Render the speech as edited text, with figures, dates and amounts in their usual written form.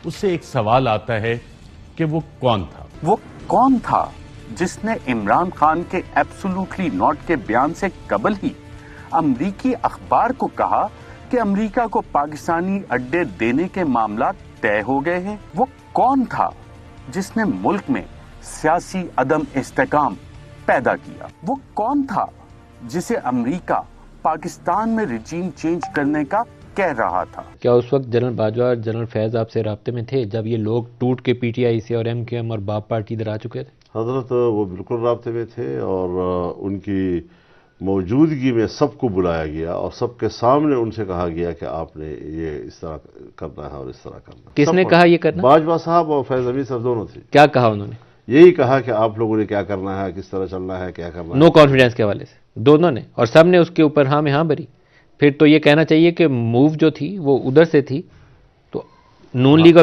उससे एक सवाल आता है कि वो कौन था। वो कौन था जिसने इमरान खान के एब्सोल्युटली नॉट के बयान से कबल ही अमरीकी अखबार को कहा कि अमरीका को पाकिस्तानी अड्डे देने के मामला तय हो गए हैं? वो कौन था जिसने मुल्क में सियासी अदम इस्तेकाम पैदा किया? वो कौन था जिसे अमरीका पाकिस्तान में रिजीम चेंज करने का कह रहा था? क्या उस वक्त जनरल बाजवा और जनरल फैज आपसे राब्ते में थे जब ये लोग टूट के पीटीआई से और एमकेएम और बाप पार्टी इधर आ चुके थे? हजरत वो बिल्कुल राब्ते में थे और उनकी मौजूदगी में सबको बुलाया गया और सबके सामने उनसे कहा गया कि आपने ये इस तरह करना है और इस तरह करना है। किसने कहा ये करना? बाजवा साहब और फैज अमीर साहब दोनों थे। क्या कहा उन्होंने? यही कहा कि आप लोगों ने क्या करना है, किस तरह चलना है, क्या करना है। नो कॉन्फिडेंस के हवाले से दोनों ने, और सब ने उसके ऊपर हाँ में हाँ भरी। फिर तो ये कहना चाहिए कि मूव जो थी वो उधर से थी, तो नून लीग और